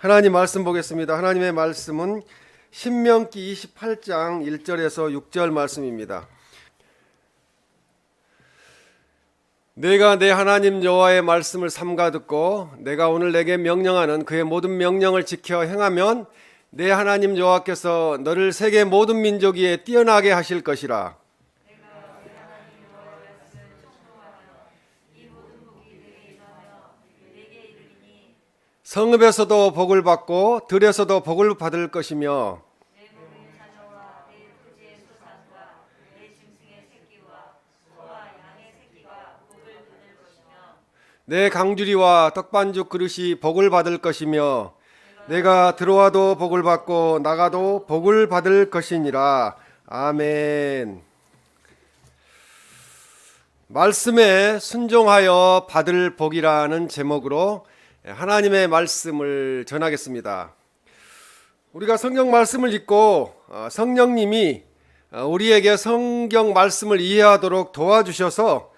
하나님 말씀 보겠습니다. 하나님의 말씀은 신명기 28장 1절에서 6절 말씀입니다. 내가 내 하나님 여호와의 말씀을 삼가 듣고 내가 오늘 내게 명령하는 그의 모든 명령을 지켜 행하면 내 하나님 여호와께서 너를 세계 모든 민족 위에 뛰어나게 하실 것이라. 성읍에서도 복을 받고 들에서도 복을 받을 것이며 내 강주리와 떡반죽 그릇이 복을 받을 것이며 내가 들어와도 복을 받고 나가도 복을 받을 것이니라. 아멘. 말씀에 순종하여 받을 복이라는 제목으로 하나님의 말씀을 전하겠습니다. 우리가 성경 말씀을 읽고 성령님이 우리에게 성경 말씀을 이해하도록 도와주셔서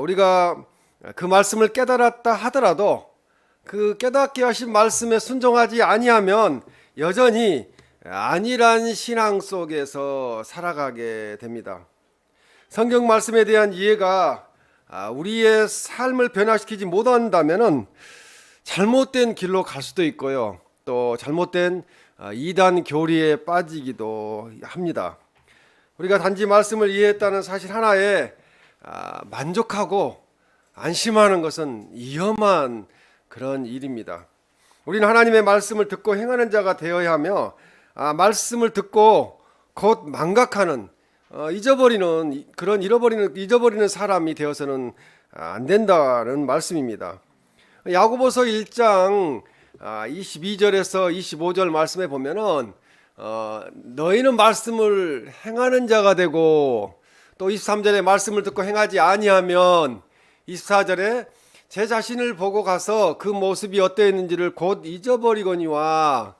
우리가 그 말씀을 깨달았다 하더라도 그 깨닫게 하신 말씀에 순종하지 아니하면 여전히 안일한 신앙 속에서 살아가게 됩니다. 성경 말씀에 대한 이해가 우리의 삶을 변화시키지 못한다면은 잘못된 길로 갈 수도 있고요. 또 잘못된 이단 교리에 빠지기도 합니다. 우리가 단지 말씀을 이해했다는 사실 하나에 만족하고 안심하는 것은 위험한 그런 일입니다. 우리는 하나님의 말씀을 듣고 행하는 자가 되어야 하며 말씀을 듣고 곧 망각하는 잊어버리는 사람이 되어서는 안 된다는 말씀입니다. 야고보서 1장 22절에서 25절 말씀에 보면은 너희는 말씀을 행하는 자가 되고 또 23절에 말씀을 듣고 행하지 아니하면 24절에 제 자신을 보고 가서 그 모습이 어떠했는지를 곧 잊어버리거니와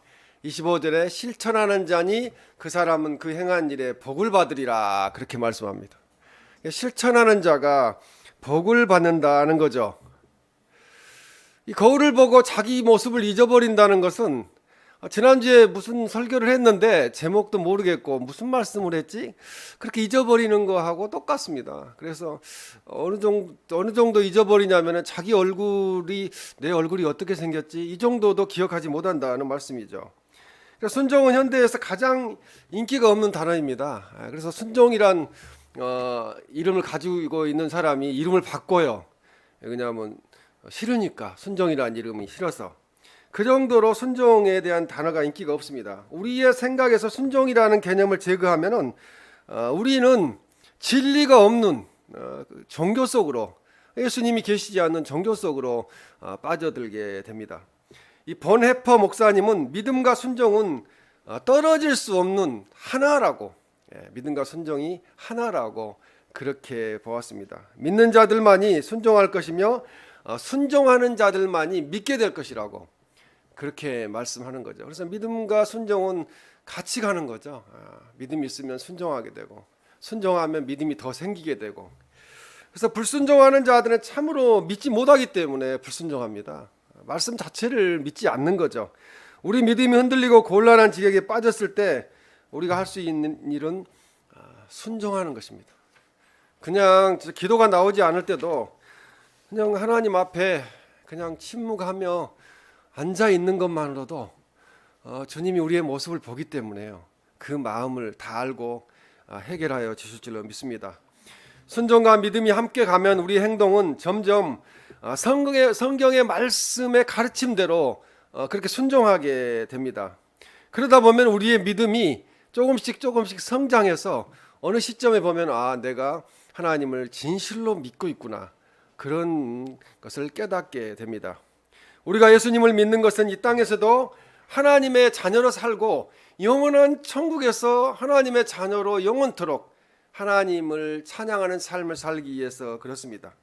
25절에 실천하는 자니 그 사람은 그 행한 일에 복을 받으리라 그렇게 말씀합니다. 실천하는 자가 복을 받는다는 거죠. 이 거울을 보고 자기 모습을 잊어버린다는 것은 지난주에 무슨 설교를 했는데 제목도 모르겠고 무슨 말씀을 했지? 그렇게 잊어버리는 거하고 똑같습니다. 그래서 어느 정도 잊어버리냐면 자기 얼굴이 내 얼굴이 어떻게 생겼지? 이 정도도 기억하지 못한다는 말씀이죠. 순종은 현대에서 가장 인기가 없는 단어입니다. 그래서 순종이란 이름을 가지고 있는 사람이 이름을 바꿔요. 왜냐하면 싫으니까, 순종이라는 이름이 싫어서. 그 정도로 순종에 대한 단어가 인기가 없습니다. 우리의 생각에서 순종이라는 개념을 제거하면은 우리는 진리가 없는 종교 속으로, 예수님이 계시지 않는 종교 속으로 빠져들게 됩니다. 이 본해퍼 목사님은 믿음과 순종은 떨어질 수 없는 하나라고, 믿음과 순종이 하나라고 그렇게 보았습니다. 믿는 자들만이 순종할 것이며 순종하는 자들만이 믿게 될 것이라고 그렇게 말씀하는 거죠. 그래서 믿음과 순종은 같이 가는 거죠. 믿음이 있으면 순종하게 되고 순종하면 믿음이 더 생기게 되고, 그래서 불순종하는 자들은 참으로 믿지 못하기 때문에 불순종합니다. 말씀 자체를 믿지 않는 거죠. 우리 믿음이 흔들리고 곤란한 지경에 빠졌을 때 우리가 할 수 있는 일은 순종하는 것입니다. 그냥 기도가 나오지 않을 때도 그냥 하나님 앞에 그냥 침묵하며 앉아 있는 것만으로도 주님이 우리의 모습을 보기 때문에요. 그 마음을 다 알고 해결하여 주실 줄로 믿습니다. 순종과 믿음이 함께 가면 우리 행동은 점점 성경의 말씀의 가르침대로 그렇게 순종하게 됩니다. 그러다 보면 우리의 믿음이 조금씩 성장해서 어느 시점에 보면 내가 하나님을 진실로 믿고 있구나, 그런 것을 깨닫게 됩니다. 우리가 예수님을 믿는 것은 이 땅에서도 하나님의 자녀로 살고 영원한 천국에서 하나님의 자녀로 영원토록 하나님을 찬양하는 삶을 살기 위해서 그렇습니다.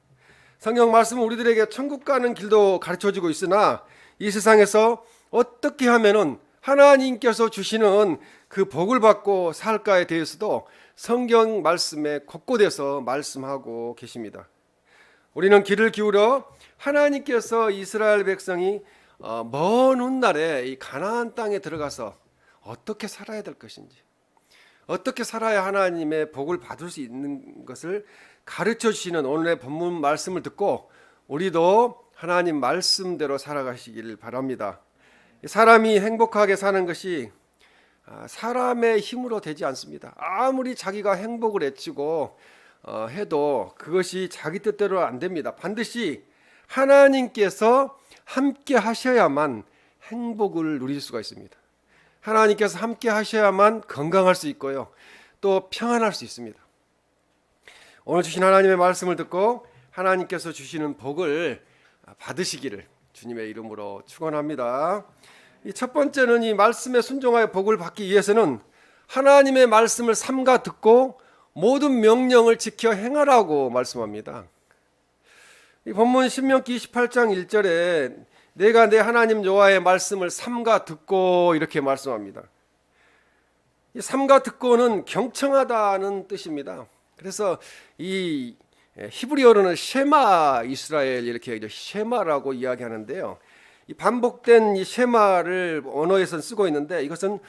성경 말씀은 우리들에게 천국 가는 길도 가르쳐주고 있으나 이 세상에서 어떻게 하면은 하나님께서 주시는 그 복을 받고 살까에 대해서도 성경 말씀에 곳곳에서 말씀하고 계십니다. 우리는 귀를 기울여 하나님께서 이스라엘 백성이 먼 훗날에 이 가나안 땅에 들어가서 어떻게 살아야 될 것인지, 어떻게 살아야 하나님의 복을 받을 수 있는 것을 가르쳐 주시는 오늘의 본문 말씀을 듣고 우리도 하나님 말씀대로 살아가시기를 바랍니다. 사람이 행복하게 사는 것이 사람의 힘으로 되지 않습니다. 아무리 자기가 행복을 외치고 해도 그것이 자기 뜻대로 안 됩니다. 반드시 하나님께서 함께 하셔야만 행복을 누릴 수가 있습니다. 하나님께서 함께 하셔야만 건강할 수 있고요, 또 평안할 수 있습니다. 오늘 주신 하나님의 말씀을 듣고 하나님께서 주시는 복을 받으시기를 주님의 이름으로 축원합니다. 이 첫 번째는 이 말씀에 순종하여 복을 받기 위해서는 하나님의 말씀을 삼가 듣고 모든 명령을 지켜 행하라고 말씀합니다. 이 본문 신명기 28장 1절에 내가 내 하나님 여호와의 말씀을 삼가 듣고 이렇게 말씀합니다. 이 삼가 듣고는 경청하다는 뜻입니다. 그래서 이 히브리어로는 쉐마 이스라엘 이렇게 쉐마라고 이야기하는데요. 이 반복된 이 쉐마를 언어에선 쓰고 있는데 이것은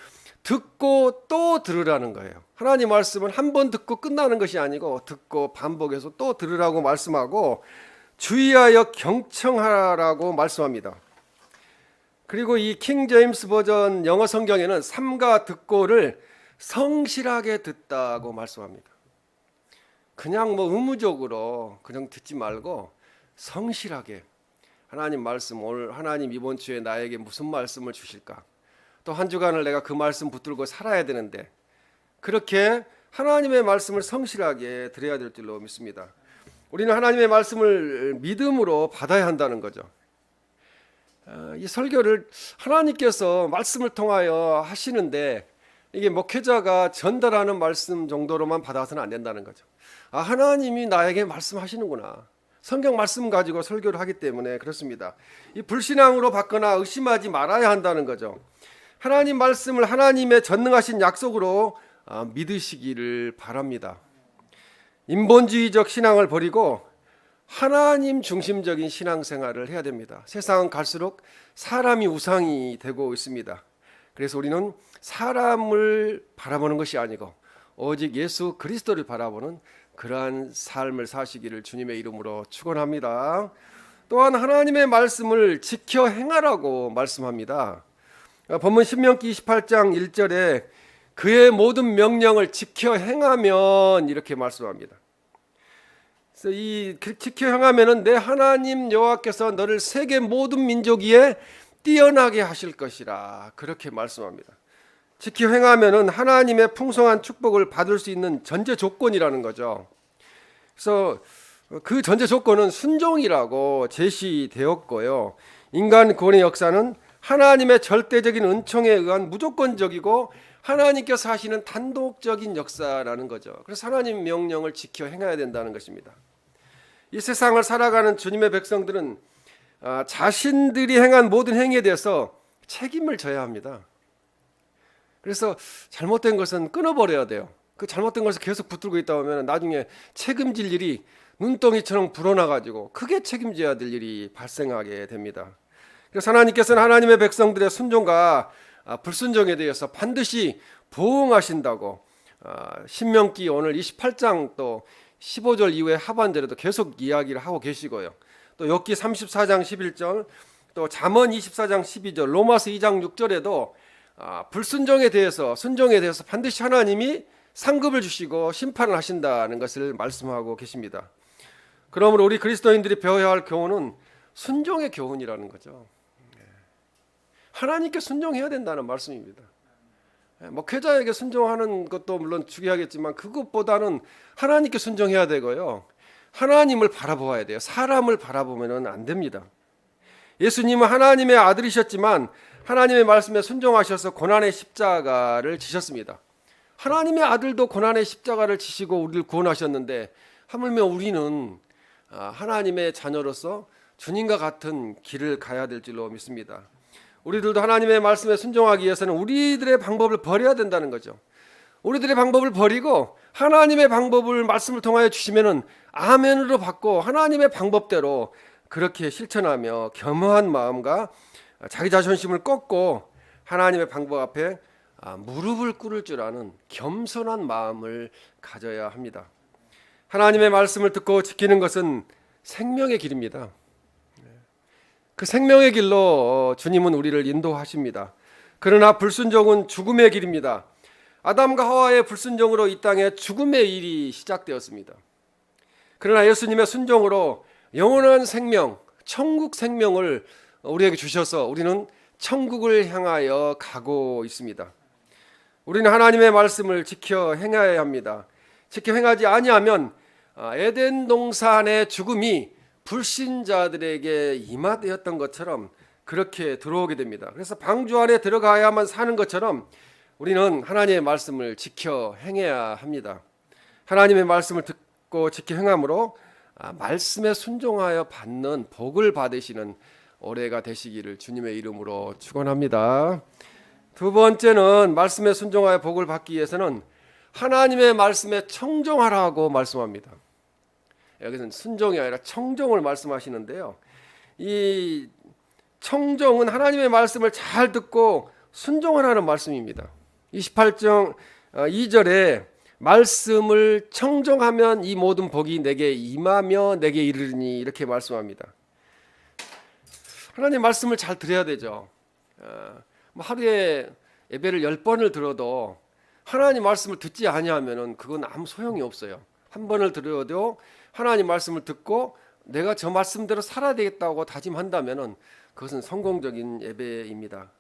듣고 또 들으라는 거예요. 하나님 말씀은 한 번 듣고 끝나는 것이 아니고 듣고 반복해서 또 들으라고 말씀하고 주의하여 경청하라고 말씀합니다. 그리고 이 킹 제임스 버전 영어 성경에는 삼가 듣고를 성실하게 듣다고 말씀합니다. 그냥 의무적으로 그냥 듣지 말고 성실하게 하나님 말씀, 오늘 하나님 이번 주에 나에게 무슨 말씀을 주실까? 또 한 주간을 내가 그 말씀 붙들고 살아야 되는데 그렇게 하나님의 말씀을 성실하게 드려야 될 줄로 믿습니다. 우리는 하나님의 말씀을 믿음으로 받아야 한다는 거죠. 이 설교를 하나님께서 말씀을 통하여 하시는데 이게 목회자가 전달하는 말씀 정도로만 받아서는 안 된다는 거죠. 하나님이 나에게 말씀하시는구나. 성경 말씀 가지고 설교를 하기 때문에 그렇습니다. 이 불신앙으로 받거나 의심하지 말아야 한다는 거죠. 하나님 말씀을 하나님의 전능하신 약속으로 믿으시기를 바랍니다. 인본주의적 신앙을 버리고 하나님 중심적인 신앙생활을 해야 됩니다. 세상은 갈수록 사람이 우상이 되고 있습니다. 그래서 우리는 사람을 바라보는 것이 아니고 오직 예수 그리스도를 바라보는 그러한 삶을 사시기를 주님의 이름으로 축원합니다. 또한 하나님의 말씀을 지켜 행하라고 말씀합니다. 본문 신명기 28장 1절에 그의 모든 명령을 지켜 행하면 이렇게 말씀합니다. 그래서 이 지켜 행하면은 내 하나님 여호와께서 너를 세계 모든 민족 위에 뛰어나게 하실 것이라 그렇게 말씀합니다. 지켜 행하면은 하나님의 풍성한 축복을 받을 수 있는 전제 조건이라는 거죠. 그래서 그 전제 조건은 순종이라고 제시되었고요. 인간 구원의 역사는 하나님의 절대적인 은총에 의한 무조건적이고 하나님께서 하시는 단독적인 역사라는 거죠. 그래서 하나님 명령을 지켜 행해야 된다는 것입니다. 이 세상을 살아가는 주님의 백성들은 자신들이 행한 모든 행위에 대해서 책임을 져야 합니다. 그래서 잘못된 것은 끊어버려야 돼요. 그 잘못된 것을 계속 붙들고 있다 보면 나중에 책임질 일이 눈덩이처럼 불어나가지고 크게 책임져야 될 일이 발생하게 됩니다. 그래서 하나님께서는 하나님의 백성들의 순종과 불순종에 대해서 반드시 보응하신다고 신명기 오늘 28장 또 15절 이후에 하반절에도 계속 이야기를 하고 계시고요. 또 욥기 34장 11절 또 잠언 24장 12절 로마서 2장 6절에도 불순종에 대해서 순종에 대해서 반드시 하나님이 상급을 주시고 심판을 하신다는 것을 말씀하고 계십니다. 그러므로 우리 그리스도인들이 배워야 할 교훈은 순종의 교훈이라는 거죠. 하나님께 순종해야 된다는 말씀입니다. 목회자에게 순종하는 것도 물론 중요하겠지만 그것보다는 하나님께 순종해야 되고요. 하나님을 바라보아야 돼요. 사람을 바라보면 안 됩니다. 예수님은 하나님의 아들이셨지만 하나님의 말씀에 순종하셔서 고난의 십자가를 지셨습니다. 하나님의 아들도 고난의 십자가를 지시고 우리를 구원하셨는데 하물며 우리는 하나님의 자녀로서 주님과 같은 길을 가야 될 줄로 믿습니다. 우리들도 하나님의 말씀에 순종하기 위해서는 우리들의 방법을 버려야 된다는 거죠. 우리들의 방법을 버리고 하나님의 방법을 말씀을 통하여 주시면은 아멘으로 받고 하나님의 방법대로 그렇게 실천하며 겸허한 마음과 자기 자존심을 꺾고 하나님의 방법 앞에 무릎을 꿇을 줄 아는 겸손한 마음을 가져야 합니다. 하나님의 말씀을 듣고 지키는 것은 생명의 길입니다. 그 생명의 길로 주님은 우리를 인도하십니다. 그러나 불순종은 죽음의 길입니다. 아담과 하와의 불순종으로 이 땅에 죽음의 일이 시작되었습니다. 그러나 예수님의 순종으로 영원한 생명, 천국 생명을 우리에게 주셔서 우리는 천국을 향하여 가고 있습니다. 우리는 하나님의 말씀을 지켜 행해야 합니다. 지켜 행하지 아니하면 에덴 동산의 죽음이 불신자들에게 임하되었던 것처럼 그렇게 들어오게 됩니다. 그래서 방주 안에 들어가야만 사는 것처럼 우리는 하나님의 말씀을 지켜 행해야 합니다. 하나님의 말씀을 듣고 지켜 행함으로 말씀에 순종하여 받는 복을 받으시는 올해가 되시기를 주님의 이름으로 축원합니다. 두 번째는 말씀에 순종하여 복을 받기 위해서는 하나님의 말씀에 청종하라고 말씀합니다. 여기서는 순종이 아니라 청종을 말씀하시는데요. 이 청종은 하나님의 말씀을 잘 듣고 순종하라는 말씀입니다. 28장 2절에 말씀을 청종하면 이 모든 복이 내게 임하며 내게 이르리니 이렇게 말씀합니다. 하나님 말씀을 잘 들어야 되죠. 하루에 예배를 10번을 들어도 하나님 말씀을 듣지 아니하면 그건 아무 소용이 없어요. 한 번을 들어도 하나님 말씀을 듣고 내가 저 말씀대로 살아야 되겠다고 다짐한다면 그것은 성공적인 예배입니다.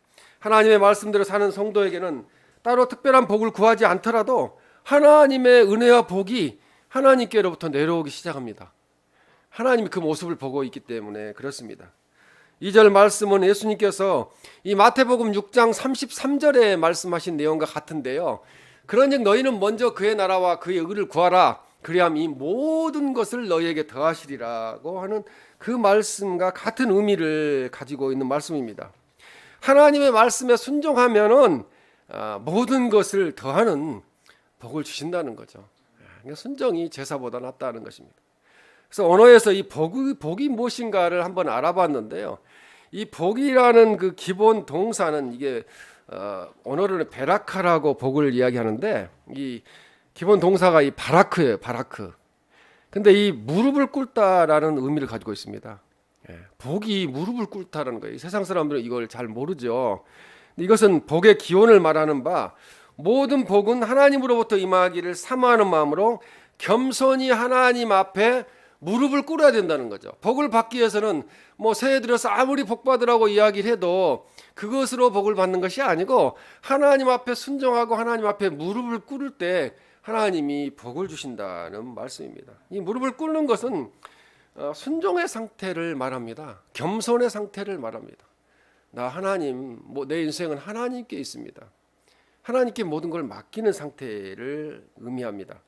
하나님의 말씀대로 사는 성도에게는 따로 특별한 복을 구하지 않더라도 하나님의 은혜와 복이 하나님께로부터 내려오기 시작합니다. 하나님이 그 모습을 보고 있기 때문에 그렇습니다. 2절 말씀은 예수님께서 이 마태복음 6장 33절에 말씀하신 내용과 같은데요. 그런즉 너희는 먼저 그의 나라와 그의 의를 구하라. 그리하면 이 모든 것을 너희에게 더하시리라고 하는 그 말씀과 같은 의미를 가지고 있는 말씀입니다. 하나님의 말씀에 순종하면은 모든 것을 더하는 복을 주신다는 거죠. 순종이 제사보다 낫다는 것입니다. 그래서 언어에서 이 복이 무엇인가를 한번 알아봤는데요. 이 복이라는 그 기본 동사는 이게 언어로는 베라카라고 복을 이야기하는데 이 기본 동사가 이 바라크예요. 바라크. 근데 이 무릎을 꿇다라는 의미를 가지고 있습니다. 복이 무릎을 꿇다라는 거예요. 세상 사람들은 이걸 잘 모르죠. 이것은 복의 기원을 말하는 바 모든 복은 하나님으로부터 임하기를 사모하는 마음으로 겸손히 하나님 앞에 무릎을 꿇어야 된다는 거죠. 복을 받기 위해서는 새해 들어서 아무리 복 받으라고 이야기를 해도 그것으로 복을 받는 것이 아니고 하나님 앞에 순종하고 하나님 앞에 무릎을 꿇을 때 하나님이 복을 주신다는 말씀입니다. 이 무릎을 꿇는 것은 순종의 상태를 말합니다. 겸손의 상태를 말합니다. 나 하나님, 내 인생은 하나님께 있습니다. 하나님께 모든 걸 맡기는 상태를 의미합니다.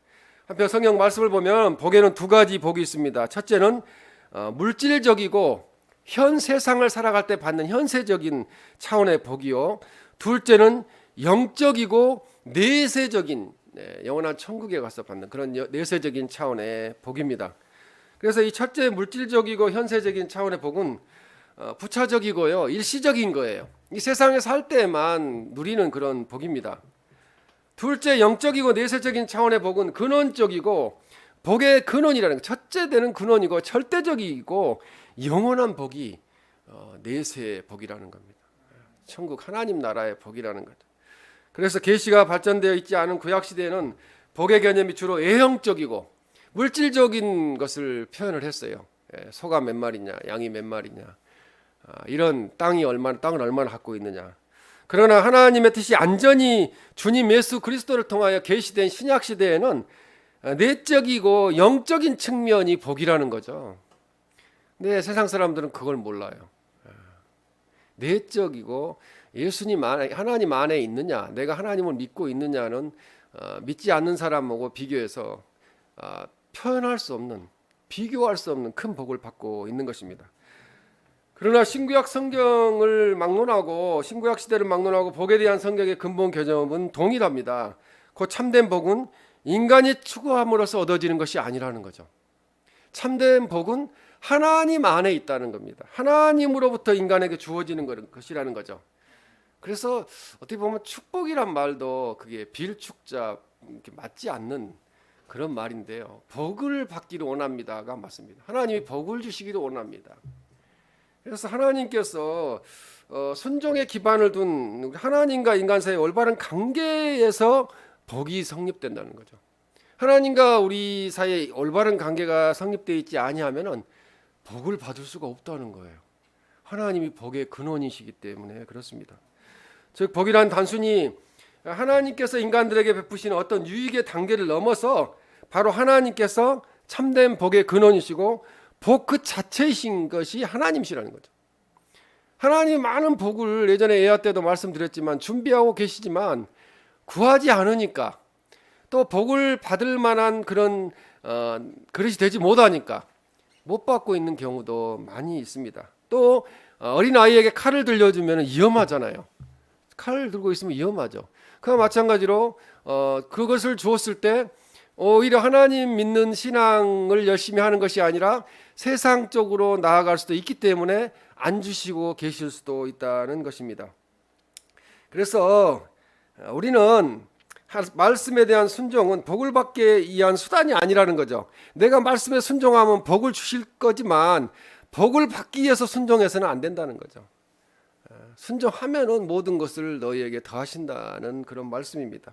한편 성경 말씀을 보면 복에는 두 가지 복이 있습니다. 첫째는 물질적이고 현 세상을 살아갈 때 받는 현세적인 차원의 복이요. 둘째는 영적이고 내세적인 영원한 천국에 가서 받는 그런 내세적인 차원의 복입니다. 그래서 이 첫째 물질적이고 현세적인 차원의 복은 부차적이고요, 일시적인 거예요. 이 세상에 살 때만 누리는 그런 복입니다. 둘째 영적이고 내세적인 차원의 복은 근원적이고 복의 근원이라는 것, 첫째 되는 근원이고 절대적이고 영원한 복이 내세의 복이라는 겁니다. 천국 하나님 나라의 복이라는 거죠. 그래서 계시가 발전되어 있지 않은 구약 시대에는 복의 개념이 주로 외형적이고 물질적인 것을 표현을 했어요. 소가 몇 마리냐, 양이 몇 마리냐, 이런 땅을 얼마나 갖고 있느냐. 그러나 하나님의 뜻이 안전히 주님 예수 그리스도를 통하여 계시된 신약 시대에는 내적이고 영적인 측면이 복이라는 거죠. 근데 세상 사람들은 그걸 몰라요. 내적이고 예수님 안에, 하나님 안에 있느냐, 내가 하나님을 믿고 있느냐는 믿지 않는 사람하고 비교해서 표현할 수 없는, 비교할 수 없는 큰 복을 받고 있는 것입니다. 그러나 신구약 성경을 막론하고 신구약 시대를 막론하고 복에 대한 성경의 근본 개념은 동일합니다. 그 참된 복은 인간이 추구함으로써 얻어지는 것이 아니라는 거죠. 참된 복은 하나님 안에 있다는 겁니다. 하나님으로부터 인간에게 주어지는 것이라는 거죠. 그래서 어떻게 보면 축복이란 말도 그게 빌축자 맞지 않는 그런 말인데요. 복을 받기를 원합니다가 맞습니다. 하나님이 복을 주시기를 원합니다. 그래서 하나님께서 순종의 기반을 둔 하나님과 인간 사이의 올바른 관계에서 복이 성립된다는 거죠. 하나님과 우리 사이의 올바른 관계가 성립되어 있지 아니하면은 복을 받을 수가 없다는 거예요. 하나님이 복의 근원이시기 때문에 그렇습니다. 즉 복이란 단순히 하나님께서 인간들에게 베푸시는 어떤 유익의 단계를 넘어서 바로 하나님께서 참된 복의 근원이시고 복 그 자체이신 것이 하나님이시라는 거죠. 하나님 많은 복을 예전에 예화 때도 말씀드렸지만 준비하고 계시지만 구하지 않으니까 또 복을 받을 만한 그런 그릇이 되지 못하니까 못 받고 있는 경우도 많이 있습니다. 또 어린 아이에게 칼을 들려주면 위험하잖아요. 칼을 들고 있으면 위험하죠. 그와 마찬가지로 그것을 주었을 때 오히려 하나님 믿는 신앙을 열심히 하는 것이 아니라 세상적으로 나아갈 수도 있기 때문에 안 주시고 계실 수도 있다는 것입니다. 그래서 우리는 말씀에 대한 순종은 복을 받기 위한 수단이 아니라는 거죠. 내가 말씀에 순종하면 복을 주실 거지만 복을 받기 위해서 순종해서는 안 된다는 거죠. 순종하면은 모든 것을 너희에게 더하신다는 그런 말씀입니다.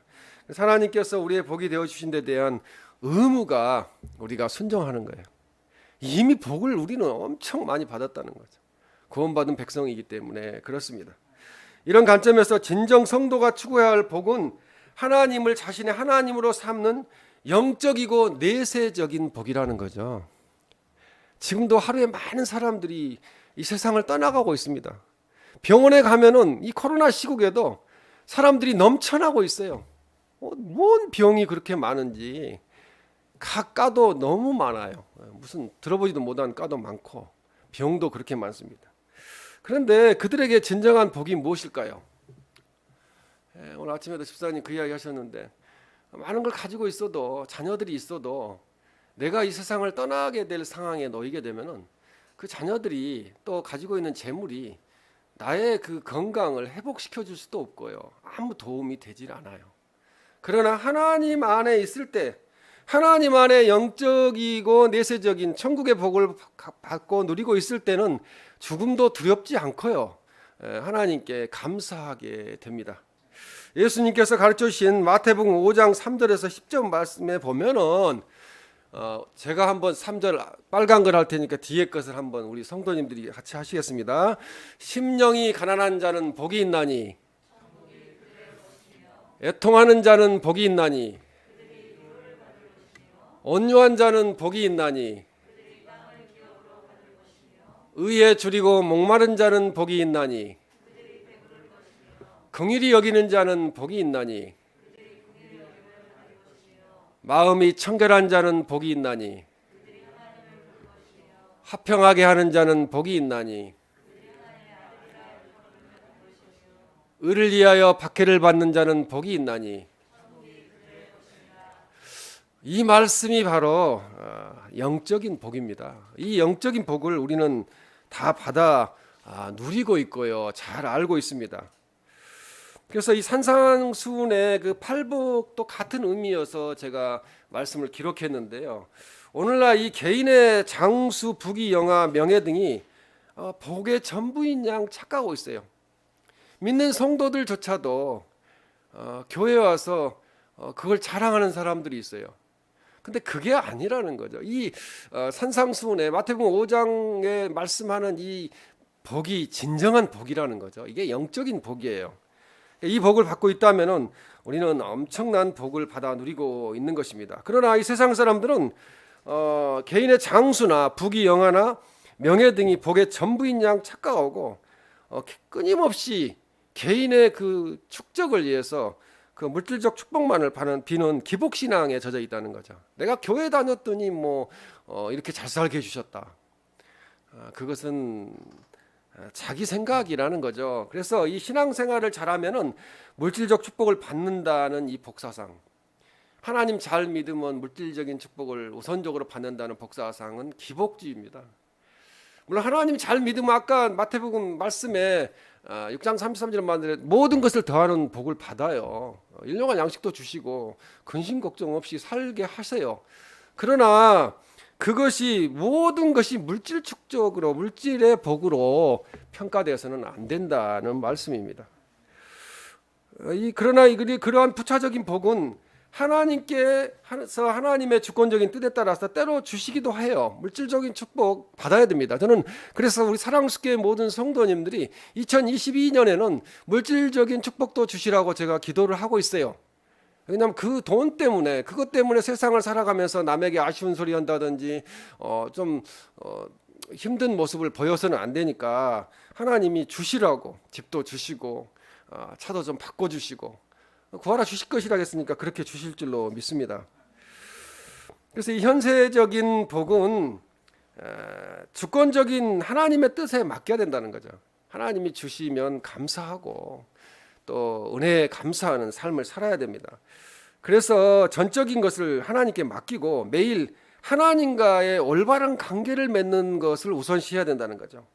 하나님께서 우리의 복이 되어 주신 데 대한 의무가 우리가 순종하는 거예요. 이미 복을 우리는 엄청 많이 받았다는 거죠. 구원받은 백성이기 때문에 그렇습니다. 이런 관점에서 진정 성도가 추구해야 할 복은 하나님을 자신의 하나님으로 삼는 영적이고 내세적인 복이라는 거죠. 지금도 하루에 많은 사람들이 이 세상을 떠나가고 있습니다. 병원에 가면은 이 코로나 시국에도 사람들이 넘쳐나고 있어요. 뭔 병이 그렇게 많은지 각 과도 너무 많아요. 무슨 들어보지도 못한 과도 많고 병도 그렇게 많습니다. 그런데 그들에게 진정한 복이 무엇일까요? 오늘 아침에도 집사님 그 이야기 하셨는데 많은 걸 가지고 있어도 자녀들이 있어도 내가 이 세상을 떠나게 될 상황에 놓이게 되면은 그 자녀들이 또 가지고 있는 재물이 나의 그 건강을 회복시켜 줄 수도 없고요. 아무 도움이 되질 않아요. 그러나 하나님 안에 있을 때 하나님 안에 영적이고 내세적인 천국의 복을 받고 누리고 있을 때는 죽음도 두렵지 않고요. 하나님께 감사하게 됩니다. 예수님께서 가르쳐 주신 마태복음 5장 3절에서 10절 말씀에 보면은 제가 한번 3절 빨간 걸 할 테니까 뒤에 것을 한번 우리 성도님들이 같이 하시겠습니다. 심령이 가난한 자는 복이 있나니 애통하는 자는 복이 있나니 온유한 자는 복이 있나니 의에 줄이고 목마른 자는 복이 있나니 긍휼히 여기는 자는 복이 있나니 마음이 청결한 자는 복이 있나니 화평하게 하는 자는 복이 있나니 의를 위하여 박해를 받는 자는 복이 있나니. 이 말씀이 바로 영적인 복입니다. 이 영적인 복을 우리는 다 받아 누리고 있고요. 잘 알고 있습니다. 그래서 이 산상수훈의 그 팔복도 같은 의미여서 제가 말씀을 기록했는데요. 오늘날 이 개인의 장수, 부귀, 영화, 명예 등이 복의 전부인 양 착각하고 있어요. 믿는 성도들조차도 교회에 와서 그걸 자랑하는 사람들이 있어요. 근데 그게 아니라는 거죠. 이 산상수훈의 마태복음 5장에 말씀하는 이 복이 진정한 복이라는 거죠. 이게 영적인 복이에요. 이 복을 받고 있다면은 우리는 엄청난 복을 받아 누리고 있는 것입니다. 그러나 이 세상 사람들은 개인의 장수나 부귀, 영화나 명예 등이 복의 전부인 양 착각하고 끊임없이 개인의 그 축적을 위해서 그 물질적 축복만을 비는 기복신앙에 젖어 있다는 거죠. 내가 교회 다녔더니 이렇게 잘 살게 해주셨다. 그것은 자기 생각이라는 거죠. 그래서 이 신앙생활을 잘하면은 물질적 축복을 받는다는 이 복사상, 하나님 잘 믿으면 물질적인 축복을 우선적으로 받는다는 복사상은 기복주의입니다. 물론 하나님이 잘 믿으면 아까 마태복음 말씀에 6장 33절에 말한 모든 것을 더하는 복을 받아요. 일용할 양식도 주시고 근심 걱정 없이 살게 하세요. 그러나 그것이 모든 것이 물질 축적으로 물질의 복으로 평가되어서는 안 된다는 말씀입니다. 그러나 그러한 부차적인 복은 하나님께서 하나님의 주권적인 뜻에 따라서 때로 주시기도 해요. 물질적인 축복 받아야 됩니다. 저는 그래서 우리 사랑스교회 모든 성도님들이 2022년에는 물질적인 축복도 주시라고 제가 기도를 하고 있어요. 왜냐하면 그 돈 때문에 그것 때문에 세상을 살아가면서 남에게 아쉬운 소리 한다든지 좀 힘든 모습을 보여서는 안 되니까 하나님이 주시라고 집도 주시고 차도 좀 바꿔주시고 구하라 주실 것이라 했으니까 그렇게 주실 줄로 믿습니다. 그래서 이 현세적인 복은 주권적인 하나님의 뜻에 맡겨야 된다는 거죠. 하나님이 주시면 감사하고 또 은혜에 감사하는 삶을 살아야 됩니다. 그래서 전적인 것을 하나님께 맡기고 매일 하나님과의 올바른 관계를 맺는 것을 우선시해야 된다는 거죠.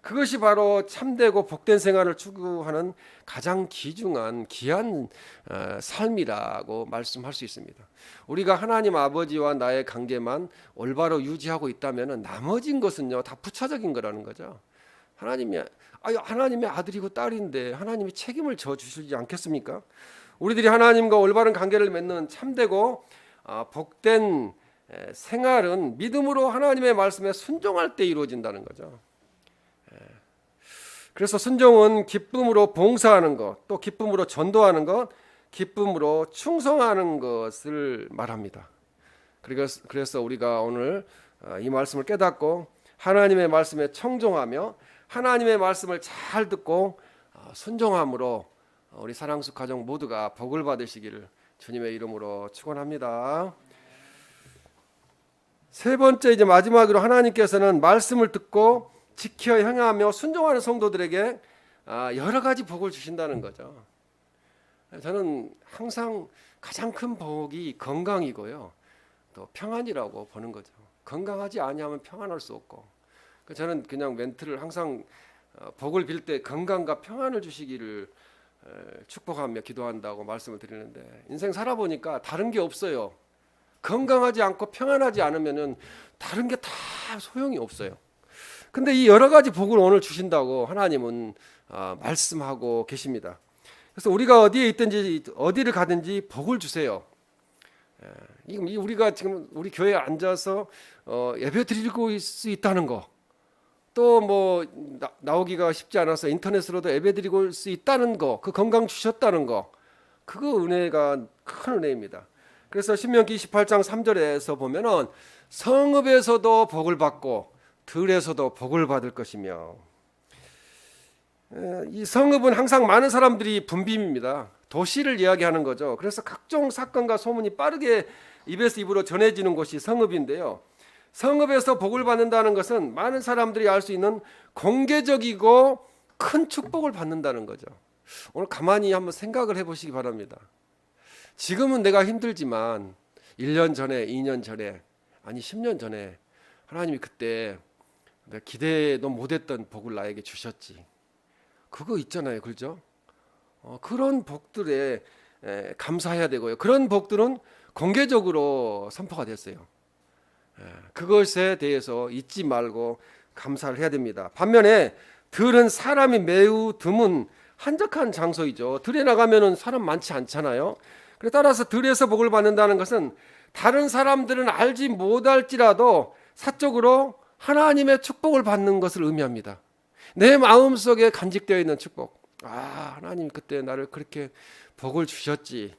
그것이 바로 참되고 복된 생활을 추구하는 가장 귀중한 귀한 삶이라고 말씀할 수 있습니다. 우리가 하나님 아버지와 나의 관계만 올바로 유지하고 있다면 나머진 것은요 다 부차적인 거라는 거죠. 하나님의 아들이고 딸인데 하나님이 책임을 져 주시지 않겠습니까? 우리들이 하나님과 올바른 관계를 맺는 참되고 복된 생활은 믿음으로 하나님의 말씀에 순종할 때 이루어진다는 거죠. 그래서 순종은 기쁨으로 봉사하는 것, 또 기쁨으로 전도하는 것, 기쁨으로 충성하는 것을 말합니다. 그래서 우리가 오늘 이 말씀을 깨닫고 하나님의 말씀에 청종하며 하나님의 말씀을 잘 듣고 순종함으로 우리 사랑수 가정 모두가 복을 받으시기를 주님의 이름으로 축원합니다. 세 번째 이제 마지막으로 하나님께서는 말씀을 듣고 지켜 행하며 순종하는 성도들에게 여러 가지 복을 주신다는 거죠. 저는 항상 가장 큰 복이 건강이고요, 또 평안이라고 보는 거죠. 건강하지 아니하면 평안할 수 없고, 저는 그냥 멘트를 항상 복을 빌 때 건강과 평안을 주시기를 축복하며 기도한다고 말씀을 드리는데, 인생 살아보니까 다른 게 없어요. 건강하지 않고 평안하지 않으면은 다른 게 다 소용이 없어요. 근데 이 여러 가지 복을 오늘 주신다고 하나님은 말씀하고 계십니다. 그래서 우리가 어디에 있든지 어디를 가든지 복을 주세요. 우리가 지금 우리 교회에 앉아서 예배 드리고 수 있다는 거, 또 뭐 나오기가 쉽지 않아서 인터넷으로도 예배 드리고 수 있다는 거, 그 건강 주셨다는 거, 그거 은혜가 큰 은혜입니다. 그래서 신명기 28장 3절에서 보면은 성읍에서도 복을 받고 들에서도 복을 받을 것이며, 이 성읍은 항상 많은 사람들이 분비입니다. 도시를 이야기하는 거죠. 그래서 각종 사건과 소문이 빠르게 입에서 입으로 전해지는 곳이 성읍인데요. 성읍에서 복을 받는다는 것은 많은 사람들이 알 수 있는 공개적이고 큰 축복을 받는다는 거죠. 오늘 가만히 한번 생각을 해보시기 바랍니다. 지금은 내가 힘들지만 1년 전에, 2년 전에, 아니 10년 전에 하나님이 그때 내가 기대도 못했던 복을 나에게 주셨지. 그거 있잖아요, 그렇죠? 그런 복들에 감사해야 되고요. 그런 복들은 공개적으로 선포가 됐어요. 그것에 대해서 잊지 말고 감사를 해야 됩니다. 반면에 들은 사람이 매우 드문 한적한 장소이죠. 들에 나가면은 사람 많지 않잖아요. 따라서 들에서 복을 받는다는 것은 다른 사람들은 알지 못할지라도 사적으로 하나님의 축복을 받는 것을 의미합니다. 내 마음속에 간직되어 있는 축복. 하나님 그때 나를 그렇게 복을 주셨지.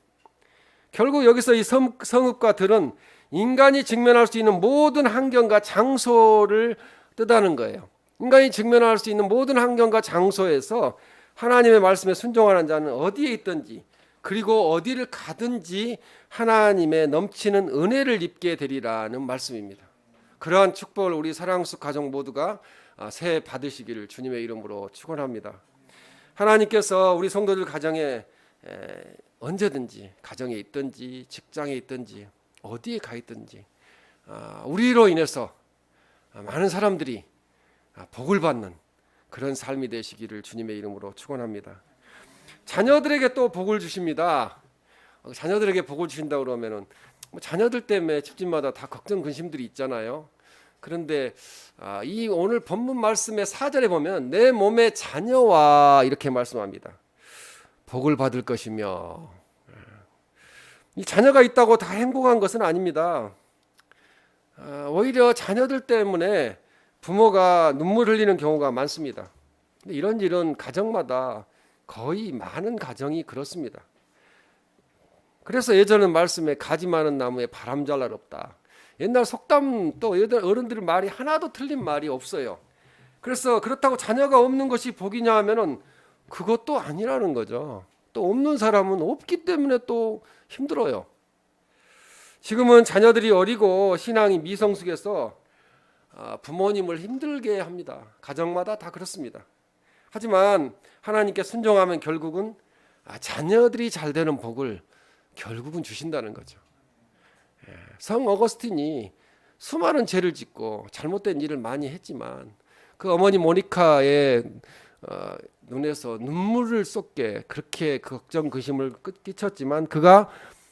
결국 여기서 이 성읍과 들은 인간이 직면할 수 있는 모든 환경과 장소를 뜻하는 거예요. 인간이 직면할 수 있는 모든 환경과 장소에서 하나님의 말씀에 순종하는 자는 어디에 있든지 그리고 어디를 가든지 하나님의 넘치는 은혜를 입게 되리라는 말씀입니다. 그러한 축복을 우리 사랑수 가정 모두가 새해 받으시기를 주님의 이름으로 축원합니다. 하나님께서 우리 성도들 가정에 언제든지 가정에 있든지 직장에 있든지 어디에 가 있든지 우리로 인해서 많은 사람들이 복을 받는 그런 삶이 되시기를 주님의 이름으로 축원합니다. 자녀들에게 또 복을 주십니다. 자녀들에게 복을 주신다 그러면은 자녀들 때문에 집집마다 다 걱정 근심들이 있잖아요. 그런데 이 오늘 본문 말씀의 4절에 보면 내 몸의 자녀와 이렇게 말씀합니다. 복을 받을 것이며, 이 자녀가 있다고 다 행복한 것은 아닙니다. 오히려 자녀들 때문에 부모가 눈물 흘리는 경우가 많습니다. 이런 가정마다 거의 많은 가정이 그렇습니다. 그래서 예전은 말씀에 가지 많은 나무에 바람 잘 날 없다. 옛날 속담 또 어른들 말이 하나도 틀린 말이 없어요. 그래서 그렇다고 자녀가 없는 것이 복이냐 하면은 그것도 아니라는 거죠. 또 없는 사람은 없기 때문에 또 힘들어요. 지금은 자녀들이 어리고 신앙이 미성숙해서 부모님을 힘들게 합니다. 가정마다 다 그렇습니다. 하지만 하나님께 순종하면 결국은 자녀들이 잘 되는 복을 결국은 주신다는 거죠. 성 어거스틴이 수많은 죄를 짓고 잘못된 일을 많이 했지만 그 어머니 모니카의 눈에서 눈물을 쏟게 그렇게 걱정 근심을 끼쳤지만 그가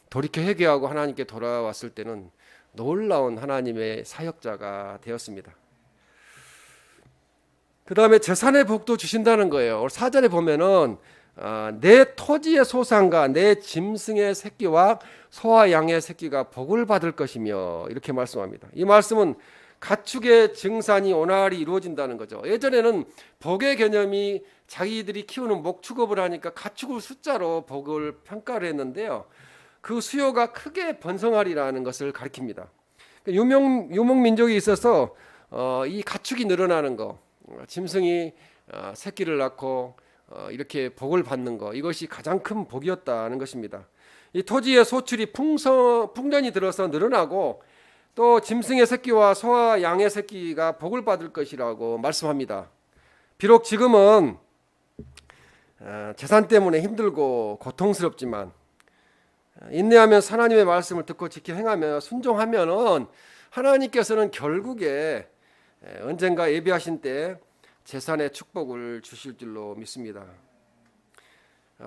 돌이켜 회개하고 하나님께 돌아왔을 때는 놀라운 하나님의 사역자가 되었습니다. 그 다음에 재산의 복도 주신다는 거예요. 4절에 보면은 내 토지의 소산과 내 짐승의 새끼와 소와 양의 새끼가 복을 받을 것이며 이렇게 말씀합니다. 이 말씀은 가축의 증산이 온화히 이루어진다는 거죠. 예전에는 복의 개념이 자기들이 키우는 목 축업을 하니까 가축을 숫자로 복을 평가를 했는데요. 그 수요가 크게 번성하리라는 것을 가리킵니다. 유목민족이 있어서 이 가축이 늘어나는 거, 짐승이 새끼를 낳고 이렇게 복을 받는 거, 이것이 가장 큰 복이었다는 것입니다. 이 토지의 소출이 풍년이 들어서 늘어나고 또 짐승의 새끼와 소와 양의 새끼가 복을 받을 것이라고 말씀합니다. 비록 지금은 재산 때문에 힘들고 고통스럽지만 인내하며 하나님의 말씀을 듣고 지켜 행하며 순종하면은 하나님께서는 결국에 언젠가 예비하신 때 재산의 축복을 주실 줄로 믿습니다.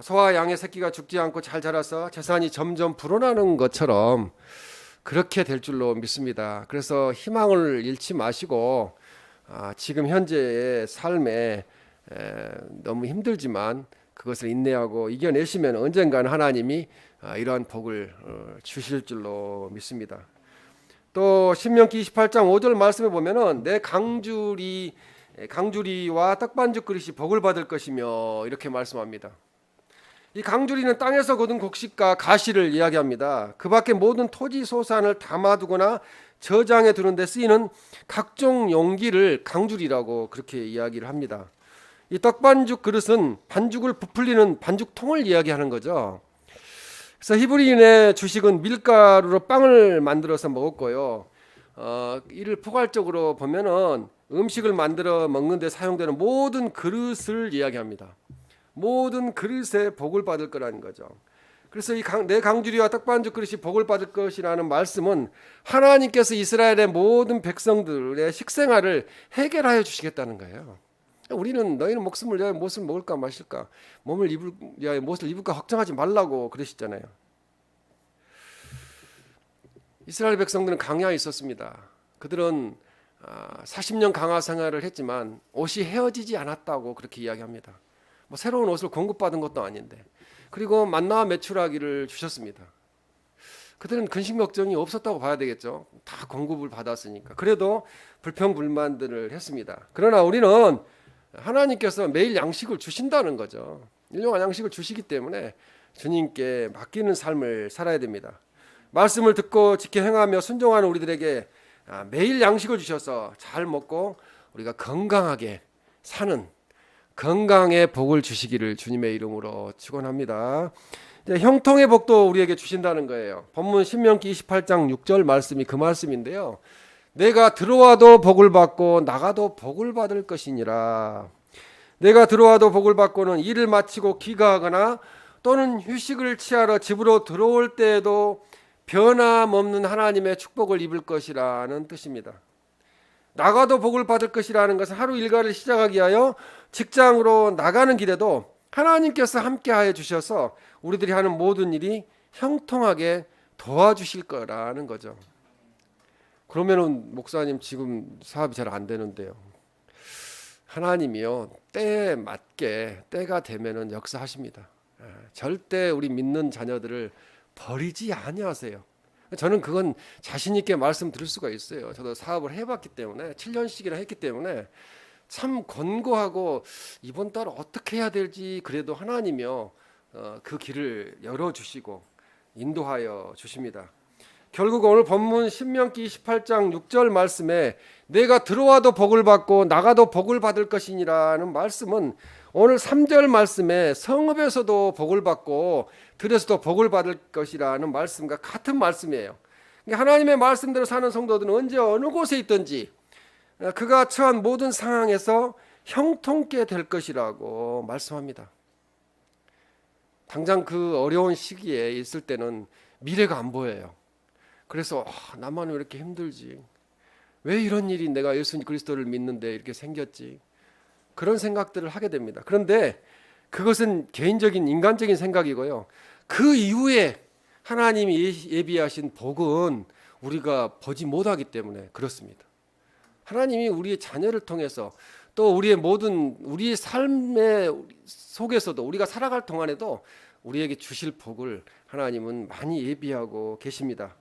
소와 양의 새끼가 죽지 않고 잘 자라서 재산이 점점 불어나는 것처럼 그렇게 될 줄로 믿습니다. 그래서 희망을 잃지 마시고 지금 현재의 삶에 너무 힘들지만 그것을 인내하고 이겨내시면 언젠가는 하나님이 이러한 복을 주실 줄로 믿습니다. 또 신명기 28장 5절 말씀에 보면은 내 강주리와 떡반죽 그릇이 복을 받을 것이며 이렇게 말씀합니다. 이 강주리는 땅에서 거둔 곡식과 가시를 이야기합니다. 그 밖에 모든 토지 소산을 담아두거나 저장해 두는 데 쓰이는 각종 용기를 강주리라고 그렇게 이야기를 합니다. 이 떡반죽 그릇은 반죽을 부풀리는 반죽통을 이야기하는 거죠. 그래서 히브리인의 주식은 밀가루로 빵을 만들어서 먹었고요. 이를 포괄적으로 보면은 음식을 만들어 먹는 데 사용되는 모든 그릇을 이야기합니다. 모든 그릇에 복을 받을 거라는 거죠. 그래서 내 강주리와 떡반죽 그릇이 복을 받을 것이라는 말씀은 하나님께서 이스라엘의 모든 백성들의 식생활을 해결하여 주시겠다는 거예요. 우리는 너희는 목숨을 위하여 무엇을 먹을까 마실까, 몸을 위하여 무엇을 입을까 걱정하지 말라고 그러시잖아요. 이스라엘 백성들은 강야에 있었습니다. 그들은 40년 강화 생활을 했지만 옷이 헤어지지 않았다고 그렇게 이야기합니다. 새로운 옷을 공급받은 것도 아닌데, 그리고 만나와 메추라기를 주셨습니다. 그들은 근심 걱정이 없었다고 봐야 되겠죠. 다 공급을 받았으니까. 그래도 불평불만들을 했습니다. 그러나 우리는 하나님께서 매일 양식을 주신다는 거죠. 일용할 양식을 주시기 때문에 주님께 맡기는 삶을 살아야 됩니다. 말씀을 듣고 지켜 행하며 순종하는 우리들에게 매일 양식을 주셔서 잘 먹고 우리가 건강하게 사는 건강의 복을 주시기를 주님의 이름으로 축원합니다. 형통의 복도 우리에게 주신다는 거예요. 본문 신명기 28장 6절 말씀이 그 말씀인데요. 내가 들어와도 복을 받고 나가도 복을 받을 것이니라. 내가 들어와도 복을 받고는 일을 마치고 귀가하거나 또는 휴식을 취하러 집으로 들어올 때에도 변함없는 하나님의 축복을 입을 것이라는 뜻입니다. 나가도 복을 받을 것이라는 것은 하루 일과를 시작하기 위하여 직장으로 나가는 길에도 하나님께서 함께하여 주셔서 우리들이 하는 모든 일이 형통하게 도와주실 거라는 거죠. 그러면은 목사님 지금 사업이 잘 안 되는데요. 하나님이요 때에 맞게 때가 되면은 역사하십니다. 절대 우리 믿는 자녀들을 버리지 아니하세요. 저는 그건 자신 있게 말씀드릴 수가 있어요. 저도 사업을 해봤기 때문에 7년씩이나 했기 때문에 참 권고하고 이번 달 어떻게 해야 될지 그래도 하나님이요 그 길을 열어주시고 인도하여 주십니다. 결국 오늘 본문 신명기 28장 6절 말씀에 내가 들어와도 복을 받고 나가도 복을 받을 것이니라는 말씀은 오늘 3절 말씀에 성읍에서도 복을 받고 들에서도 복을 받을 것이라는 말씀과 같은 말씀이에요. 하나님의 말씀대로 사는 성도들은 언제 어느 곳에 있든지 그가 처한 모든 상황에서 형통케 될 것이라고 말씀합니다. 당장 그 어려운 시기에 있을 때는 미래가 안 보여요. 그래서 나만 왜 이렇게 힘들지? 왜 이런 일이 내가 예수 그리스도를 믿는데 이렇게 생겼지? 그런 생각들을 하게 됩니다. 그런데 그것은 개인적인 인간적인 생각이고요. 그 이후에 하나님이 예비하신 복은 우리가 보지 못하기 때문에 그렇습니다. 하나님이 우리의 자녀를 통해서 또 우리의 모든 우리의 삶의 속에서도 우리가 살아갈 동안에도 우리에게 주실 복을 하나님은 많이 예비하고 계십니다.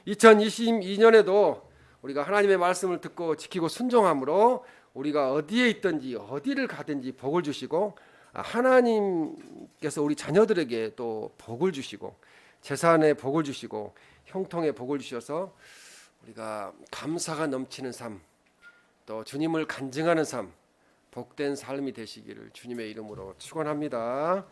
2022년에도 우리가 하나님의 말씀을 듣고 지키고 순종함으로 우리가 어디에 있든지 어디를 가든지 복을 주시고 하나님께서 우리 자녀들에게 또 복을 주시고 재산에 복을 주시고 형통에 복을 주셔서 우리가 감사가 넘치는 삶, 또 주님을 간증하는 삶, 복된 삶이 되시기를 주님의 이름으로 축원합니다.